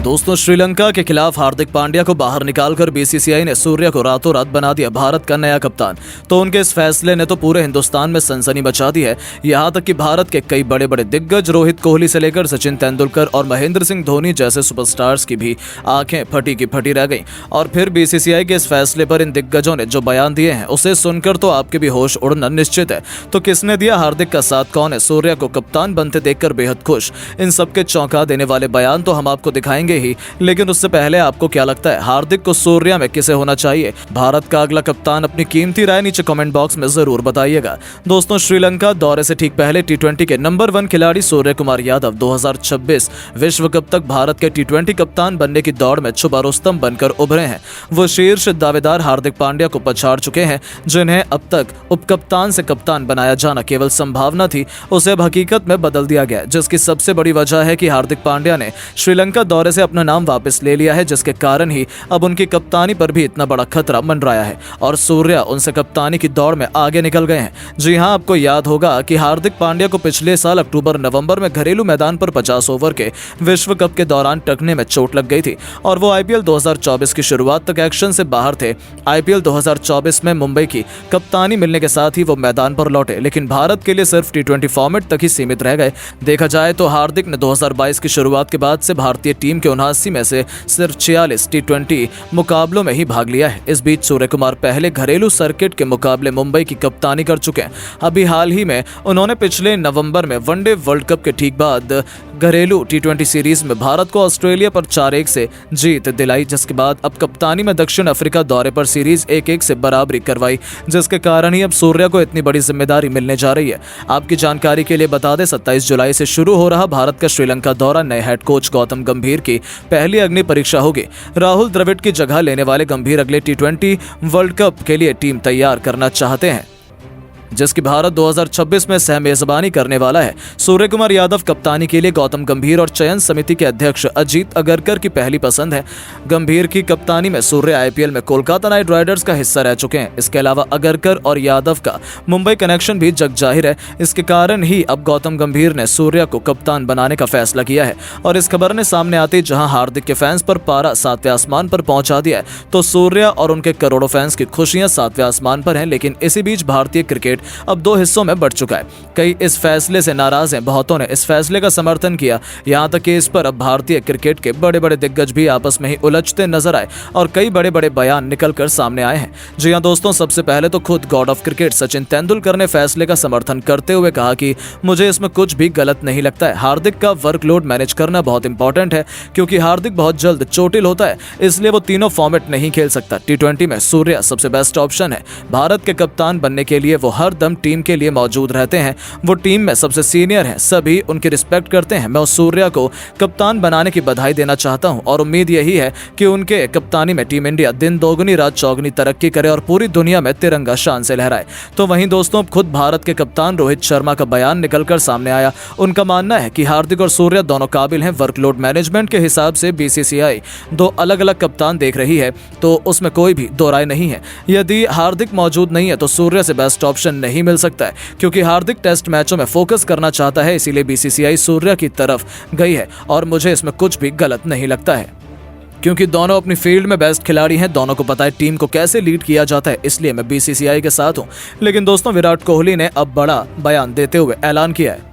दोस्तों, श्रीलंका के खिलाफ हार्दिक पांड्या को बाहर निकालकर बीसीसीआई ने सूर्या को रातों रात बना दिया भारत का नया कप्तान। तो उनके इस फैसले ने तो पूरे हिंदुस्तान में सनसनी मचा दी है। यहां तक कि भारत के कई बड़े बड़े दिग्गज रोहित कोहली से लेकर सचिन तेंदुलकर और महेंद्र सिंह धोनी जैसे सुपरस्टार्स की भी आंखें फटी की फटी रह गईं। और फिर बीसीसीआई के इस फैसले पर इन दिग्गजों ने जो बयान दिए हैं उसे सुनकर तो आपके भी होश उड़ना निश्चित है। तो किसने दिया हार्दिक का साथ, कौन है सूर्या को कप्तान बनते देखकर बेहद खुश, इन सबके चौंका देने वाले बयान तो हम आपको दिखाएंगे ही। लेकिन उससे पहले आपको क्या लगता है हार्दिक को सूर्या में किसे होना चाहिए भारत का अगला कप्तान? अपनी कीमती राय नीचे कमेंट बॉक्स में जरूर बताइएगा। दोस्तों, श्रीलंका दौरे से ठीक पहले टी20 के नंबर 1 खिलाड़ी सूर्य कुमार यादव 2026 विश्व कप तक भारत के टी20 कप्तान बनने की दौड़ में छुपा रुस्तम बनकर उभरे हैं। वो शीर्ष दावेदार हार्दिक पांड्या को पछाड़ चुके हैं, जिन्हें अब तक उपकप्तान से कप्तान बनाया जाना केवल संभावना थी, उसे अब हकीकत में बदल दिया गया। जिसकी सबसे बड़ी वजह है कि हार्दिक पांड्या ने श्रीलंका दौरे से अपना नाम वापस ले लिया है, जिसके कारण ही अब उनकी कप्तानी पर भी इतना बड़ा खतरा मंडराया है और सूर्या उनसे कप्तानी की दौड़ में आगे निकल गए हैं। जी हां, आपको याद होगा कि हार्दिक पांड्या को पिछले साल अक्टूबर-नवंबर में घरेलू मैदान पर 50 ओवर के विश्व कप के दौरान टखने में चोट लग गई थी और वो आईपीएल 2024 की शुरुआत तक एक्शन से बाहर थे। आईपीएल 2024 में मुंबई की कप्तानी मिलने के साथ ही वो मैदान पर लौटे, लेकिन भारत के लिए सिर्फ टी20 फॉर्मेट तक ही सीमित रह गए। देखा जाए तो हार्दिक ने 2022 की शुरुआत के बाद से भारतीय टीम के 79 में से सिर्फ 46 टी20 मुकाबलों में ही भाग लिया है। इस बीच सूर्य कुमार पहले घरेलू सर्किट के मुकाबले मुंबई की कप्तानी कर चुके हैं। अभी हाल ही में उन्होंने पिछले नवंबर में वनडे वर्ल्ड कप के ठीक बाद घरेलू टी20 सीरीज में भारत को ऑस्ट्रेलिया पर 4-1 से जीत दिलाई, जिसके बाद अब कप्तानी में दक्षिण अफ्रीका दौरे पर सीरीज 1-1 से बराबरी करवाई, जिसके कारण ही अब सूर्या को इतनी बड़ी जिम्मेदारी मिलने जा रही है। आपकी जानकारी के लिए बता दें, 27 जुलाई से शुरू हो रहा भारत का श्रीलंका दौरा नए हेड कोच गौतम गंभीर की पहली अग्नि परीक्षा होगी। राहुल द्रविड़ की जगह लेने वाले गंभीर अगले टी20 वर्ल्ड कप के लिए टीम तैयार करना चाहते हैं, जिसकी भारत 2026 में सह मेजबानी करने वाला है। सूर्य कुमार यादव कप्तानी के लिए गौतम गंभीर और चयन समिति के अध्यक्ष अजीत अगरकर की पहली पसंद है। गंभीर की कप्तानी में सूर्य आईपीएल में कोलकाता नाइट राइडर्स का हिस्सा रह चुके हैं। इसके अलावा अगरकर और यादव का मुंबई कनेक्शन भी जग जाहिर है। इसके कारण ही अब गौतम गंभीर ने सूर्या को कप्तान बनाने का फैसला किया है और इस खबर ने सामने आते जहां हार्दिक के फैंस पर पारा 7वें आसमान पर पहुंचा दिया है, तो सूर्या और उनके करोड़ों फैंस की खुशियां 7वें आसमान पर हैं। लेकिन इसी बीच भारतीय क्रिकेट अब 2 हिस्सों में बढ़ चुका है। कई इस फैसले से नाराज हैं, बहुतों ने इस फैसले का समर्थन किया। यहां तक कि इस पर अब भारतीय क्रिकेट के बड़े बड़े दिग्गज भी आपस में ही उलझते नजर आए और कई बड़े बड़े बयान निकलकर सामने आए हैं। जी हां दोस्तों, सबसे पहले तो खुद God of cricket Sachin Tendulkar ने फैसले का समर्थन करते हुए कहा कि मुझे इसमें कुछ भी गलत नहीं लगता है। हार्दिक का वर्कलोड मैनेज करना बहुत इंपॉर्टेंट है, क्योंकि हार्दिक बहुत जल्द चोटिल होता है, इसलिए वो तीनों फॉर्मेट नहीं खेल सकता। टी20 में सूर्या सबसे बेस्ट ऑप्शन है। भारत के कप्तान बनने के लिए वो हर दम टीम के लिए मौजूद रहते हैं। वो टीम में सबसे सीनियर हैं, सभी उनकी रिस्पेक्ट करते हैं। मैं उस सूर्या को कप्तान बनाने की बधाई देना चाहता हूं और उम्मीद यही है कि उनके कप्तानी में टीम इंडिया दिन दोगुनी रात चौगुनी तरक्की करे और पूरी दुनिया में तिरंगा शान से लहराए। तो वहीं दोस्तों, खुद भारत के कप्तान रोहित शर्मा का बयान निकलकर सामने आया। उनका मानना है कि हार्दिक और सूर्या दोनों काबिल हैं। वर्कलोड मैनेजमेंट के हिसाब से बीसीसीआई 2 अलग अलग कप्तान देख रही है, तो उसमें कोई भी दो राय नहीं है। यदि हार्दिक मौजूद नहीं है तो सूर्या से बेस्ट ऑप्शन नहीं मिल सकता है, क्योंकि हार्दिक टेस्ट मैचों में फोकस करना चाहता है, इसीलिए बीसीसीआई सूर्या की तरफ गई है और मुझे इसमें कुछ भी गलत नहीं लगता है, क्योंकि दोनों अपनी फील्ड में बेस्ट खिलाड़ी हैं। दोनों को पता है टीम को कैसे लीड किया जाता है, इसलिए मैं बीसीसीआई के साथ हूं। लेकिन दोस्तों, विराट कोहली ने अब बड़ा बयान देते हुए ऐलान किया है,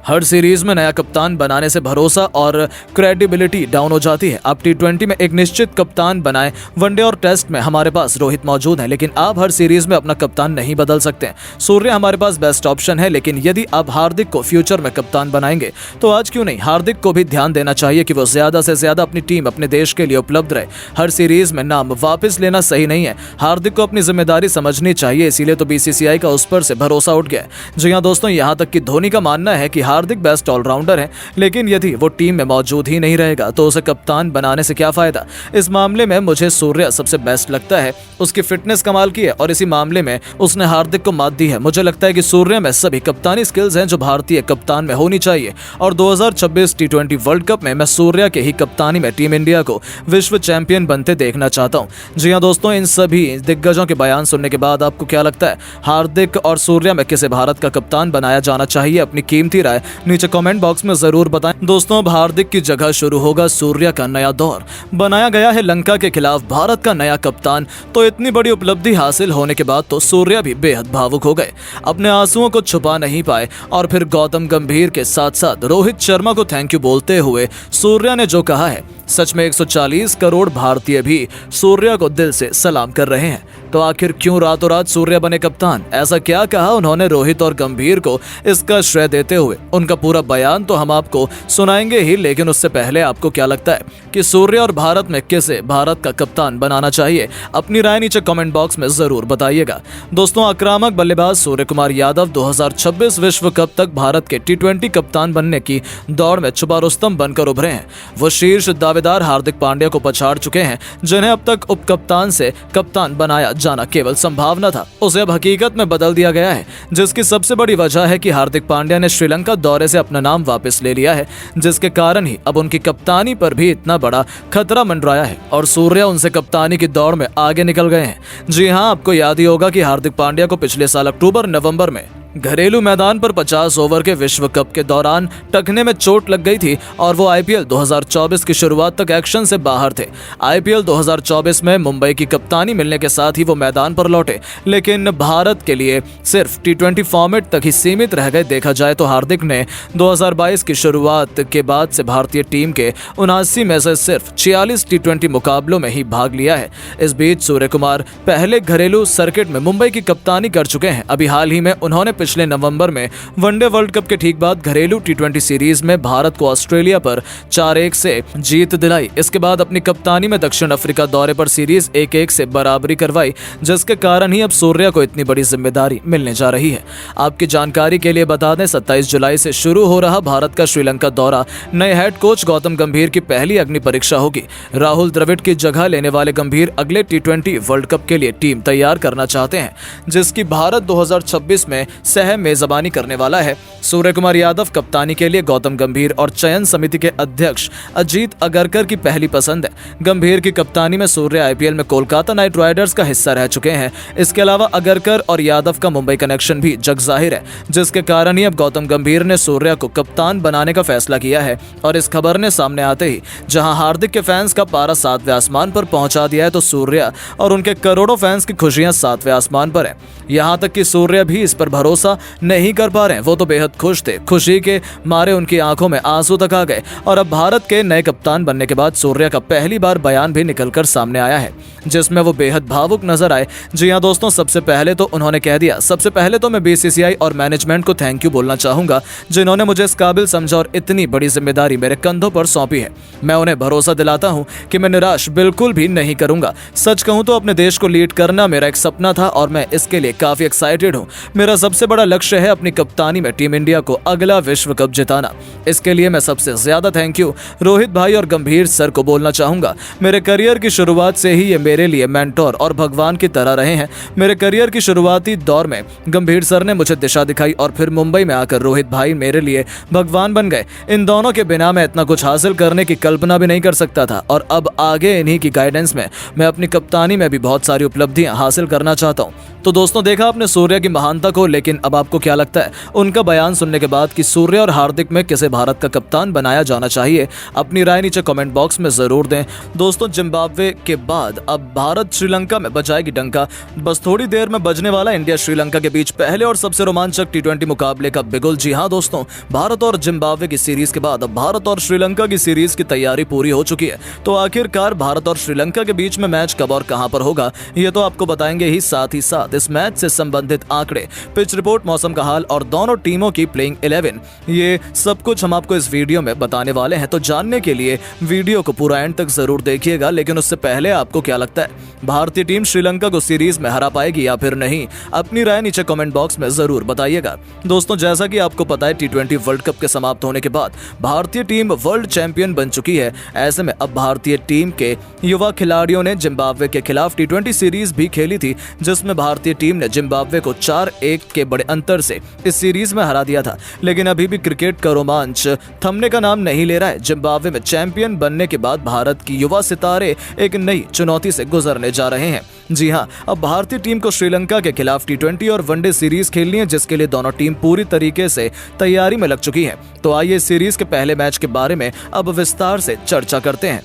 हर सीरीज में नया कप्तान बनाने से भरोसा और क्रेडिबिलिटी डाउन हो जाती है। आप टी20 में एक निश्चित कप्तान बनाएं। वनडे और टेस्ट में हमारे पास रोहित मौजूद है, लेकिन आप हर सीरीज में अपना कप्तान नहीं बदल सकते। सूर्य हमारे पास बेस्ट ऑप्शन है, लेकिन यदि आप हार्दिक को फ्यूचर में कप्तान बनाएंगे तो आज क्यों नहीं हार्दिक को भी ध्यान देना चाहिए कि वो ज्यादा से ज्यादा अपनी टीम अपने देश के लिए उपलब्ध रहे। हर सीरीज में नाम वापस लेना सही नहीं है। हार्दिक को अपनी जिम्मेदारी समझनी चाहिए, इसीलिए तो बीसीसीआई का उस पर से भरोसा उठ गया। जी हाँ दोस्तों, यहाँ तक कि धोनी का मानना है कि हार्दिक बेस्ट ऑलराउंडर है, लेकिन यदि वो टीम में मौजूद ही नहीं रहेगा तो उसे कप्तान बनाने से क्या फायदा। इस मामले में मुझे सूर्या सबसे बेस्ट लगता है। उसकी फिटनेस कमाल की है और इसी मामले में उसने हार्दिक को मात दी है। मुझे लगता है कि सूर्या में सभी कप्तानी स्किल्स हैं जो भारतीय कप्तान में होनी चाहिए और 2026 टी20 वर्ल्ड कप में मैं सूर्या के ही कप्तानी में टीम इंडिया को विश्व चैंपियन बनते देखना चाहता हूं। जी हां दोस्तों, इन सभी दिग्गजों के बयान सुनने के बाद आपको क्या लगता है हार्दिक और सूर्या में किसे भारत का कप्तान बनाया जाना चाहिए? अपनी कीमती राय नीचे कमेंट बॉक्स में जरूर बताएं। दोस्तों, अब हार्दिक की जगह शुरू होगा सूर्या का नया दौर। बनाया गया है लंका के खिलाफ भारत का नया कप्तान। तो इतनी बड़ी उपलब्धि हासिल होने के बाद तो सूर्या भी बेहद भावुक हो गए, अपने आंसुओं को छुपा नहीं पाए और फिर गौतम गंभीर के साथ साथ रोहित शर्मा को थैंक यू बोलते हुए सूर्या ने जो कहा है, सच में 140 करोड़ भारतीय भी सूर्या को दिल से सलाम कर रहे हैं। तो आखिर क्यों रातों रात सूर्या बने कप्तान? ऐसा क्या कहा उन्होंने रोहित और गंभीर को इसका श्रेय देते हुए? उनका पूरा बयान तो हम आपको सुनाएंगे ही, लेकिन उससे पहले आपको क्या लगता है कि सूर्या और भारत में किसे भारत का कप्तान बनाना चाहिए? अपनी राय नीचे कमेंट बॉक्स में जरूर बताइएगा। दोस्तों, आक्रामक बल्लेबाज सूर्य कुमार यादव 2026 विश्व कप तक भारत के T20 कप्तान बनने की दौड़ में छुपा रुस्तम बनकर उभरे हैं। वो शीर्ष दावेदार हार्दिक पांड्या को पछाड़ चुके हैं, जिन्हें अब तक उप कप्तान से कप्तान बनाया जाना केवल संभावना था, उसे अब हकीकत में बदल दिया गया है। जिसकी सबसे बड़ी वजह है कि हार्दिक पांड्या ने श्रीलंका दौरे से अपना नाम वापस ले लिया है, जिसके कारण ही अब उनकी कप्तानी पर भी इतना बड़ा खतरा मंडराया है और सूर्या उनसे कप्तानी की दौड़ में आगे निकल गए हैं। जी हां, आपको याद ही होगा कि हार्दिक पांड्या को पिछले साल अक्टूबर-नवंबर में घरेलू मैदान पर 50 ओवर के विश्व कप के दौरान टखने में चोट लग गई थी और वो आईपीएल 2024 की शुरुआत तक एक्शन से बाहर थे। आईपीएल 2024 में मुंबई की कप्तानी मिलने के साथ ही वो मैदान पर लौटे, लेकिन भारत के लिए सिर्फ T20 फॉर्मेट तक ही सीमित रह गए। देखा जाए तो हार्दिक ने 2022 की शुरुआत के बाद से भारतीय टीम के 79 में से सिर्फ 46 T20 मुकाबलों में ही भाग लिया है। इस बीच सूर्य कुमार पहले घरेलू सर्किट में मुंबई की कप्तानी कर चुके हैं। अभी हाल ही में उन्होंने पिछले नवंबर में वनडे वर्ल्ड कप के ठीक बाद घरेलू T20 सीरीज में भारत को ऑस्ट्रेलिया पर 4-1 से जीत दिलाई। इसके बाद अपनी कप्तानी में दक्षिण अफ्रीका दौरे पर सीरीज 1-1 से बराबरी करवाई, जिसके कारण ही अब सूर्या को इतनी बड़ी जिम्मेदारी मिलने जा रही है। आपकी जानकारी के लिए बता दें, 27 जुलाई से शुरू हो रहा भारत का श्रीलंका दौरा नए हेड कोच गौतम गंभीर की पहली अग्नि परीक्षा होगी। राहुल द्रविड़ की जगह लेने वाले गंभीर अगले T20 वर्ल्ड कप के लिए टीम तैयार करना चाहते हैं, जिसकी भारत 2026 में सह मेजबानी करने वाला है। सूर्य कुमार यादव कप्तानी के लिए गौतम गंभीर और चयन समिति के अध्यक्ष अजीत अगरकर की पहली पसंद है। गंभीर की कप्तानी में सूर्य आईपीएल में कोलकाता नाइट राइडर्स का हिस्सा रह चुके हैं। इसके अलावा अगरकर और यादव का मुंबई कनेक्शन भी जग जाहिर है, जिसके कारण ही अब गौतम गंभीर ने सूर्या को कप्तान बनाने का फैसला किया है। और इस खबर ने सामने आते ही जहां हार्दिक के फैंस का पारा 7वें आसमान पर पहुंचा दिया है, तो सूर्या और उनके करोड़ों फैंस की खुशियां 7वें आसमान पर है। यहां तक कि सूर्या भी इस पर भरोसा नहीं कर पा रहे हैं। वो तो बेहद खुश थे, खुशी के मारे उनकी आंखों में आंसू तक आ गए। और अब भारत के नए कप्तान बनने के बाद सूर्या का पहली बार बयान भी निकलकर सामने आया है, जिसमें वो बेहद भावुक नजर आए। जी हां दोस्तों, सबसे पहले तो उन्होंने कह दिया, सबसे पहले तो मैं बीसीसीआई और मैनेजमेंट को थैंक यू बोलना चाहूंगा, जिन्होंने मुझे इस काबिल समझा और इतनी बड़ी जिम्मेदारी मेरे कंधों पर सौंपी है। मैं उन्हें भरोसा दिलाता हूं कि मैं निराश बिल्कुल भी नहीं करूंगा। सच कहूं तो अपने देश को लीड करना मेरा एक सपना था और मैं इसके लिए काफी एक्साइटेड हूं। मेरा सबसे बड़ा लक्ष्य है अपनी कप्तानी में टीम इंडिया को अगला विश्व कप जिताना। इसके लिए मैं सबसे ज्यादा थैंक यू रोहित भाई और गंभीर सर को बोलना चाहूंगा। मेरे करियर की शुरुआत से ही ये मेरे लिए मेंटोर और भगवान की तरह रहे हैं। मेरे करियर की शुरुआती दौर में गंभीर सर ने मुझे दिशा दिखाई और फिर मुंबई में आकर रोहित भाई मेरे लिए भगवान बन गए। इन दोनों के बिना मैं इतना कुछ हासिल करने की कल्पना भी नहीं कर सकता था और अब आगे इन्हीं की गाइडेंस में मैं अपनी कप्तानी में भी बहुत सारी उपलब्धियां हासिल करना चाहता हूं। तो दोस्तों, देखा आपने सूर्या की महानता को, लेकिन अब आपको क्या लगता है उनका बयान सुनने के बाद कि सूर्या और हार्दिक में किसे भारत का कप्तान बनाया जाना चाहिए? अपनी राय नीचे कमेंट बॉक्स में जरूर दें। दोस्तों, जिम्बाब्वे के बाद अब भारत श्रीलंका में बजाएगी डंका। बस थोड़ी देर में बजने वाला इंडिया श्रीलंका के बीच पहले और सबसे रोमांचक T20 मुकाबले का बिगुल। जी हां दोस्तों, भारत और जिम्बाब्वे की सीरीज के बाद अब भारत और श्रीलंका की सीरीज की तैयारी पूरी हो चुकी है। तो आखिरकार भारत और श्रीलंका के बीच में मैच कब और कहां पर होगा, ये तो आपको बताएंगे ही। साथ ही साथ इस मैच से संबंधित आंकड़े, पिच रिपोर्ट, मौसम का हाल और दोनों टीमों की प्लेइंग 11, ये सब कुछ हम आपको इस वीडियो में बताने वाले हैं। तो जानने के लिए वीडियो को पूरा एंड तक जरूर देखिएगा। लेकिन उससे पहले आपको क्या लगता है, भारतीय टीम श्रीलंका को सीरीज में हरा पाएगी या फिर नहीं? अपनी राय नीचे कमेंट बॉक्स में जरूर बताइएगा। दोस्तों, जैसा कि आपको पता है, T20 वर्ल्ड कप के समाप्त होने के बाद भारतीय टीम वर्ल्ड चैंपियन बन चुकी है। ऐसे में अब भारतीय टीम के युवा खिलाड़ियों ने जिम्बाब्वे के खिलाफ T20 सीरीज भी खेली थी, जिसमें भारतीय टीम ने जिम्बाब्वे को 4-1 के बड़े अंतर से इस सीरीज में हरा दिया था। लेकिन अभी भी क्रिकेट का रोमांच थमने का नाम नहीं ले रहा है। जिम्बाब्वे में चैंपियन बनने के बाद भारत की युवा सितारे एक नई चुनौती से गुजरने जा रहे हैं। जी हाँ, अब भारतीय टीम को श्रीलंका के खिलाफ टी20 और वनडे सीरीज खेलनी है, जिसके लिए दोनों टीम पूरी तरीके से तैयारी में लग चुकी है। तो आइए सीरीज के पहले मैच के बारे में अब विस्तार से चर्चा करते हैं।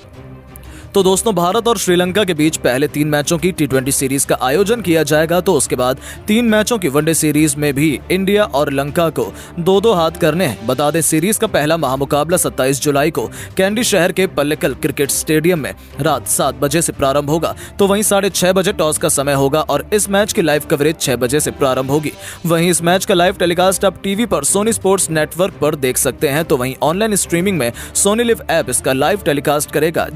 तो दोस्तों, भारत और श्रीलंका के बीच पहले 3 मैचों की टी20 सीरीज का आयोजन किया जाएगा। तो उसके बाद 3 मैचों की वनडे सीरीज में भी इंडिया और लंका को 2-2 हाथ करने हैं। बता दें, सीरीज का पहला महामुकाबला 27 जुलाई को कैंडी शहर के पल्लिकल क्रिकेट स्टेडियम में रात 7 बजे से प्रारंभ होगा। तो वहीं 6:30 बजे टॉस का समय होगा और इस मैच की लाइव कवरेज 6 बजे से प्रारंभ होगी। वहीं इस मैच का लाइव टेलीकास्ट आप टीवी पर सोनी स्पोर्ट्स नेटवर्क पर देख सकते हैं। तो वहीं ऑनलाइन स्ट्रीमिंग में सोनी लिव ऐप इसका लाइव टेलीकास्ट करेगा,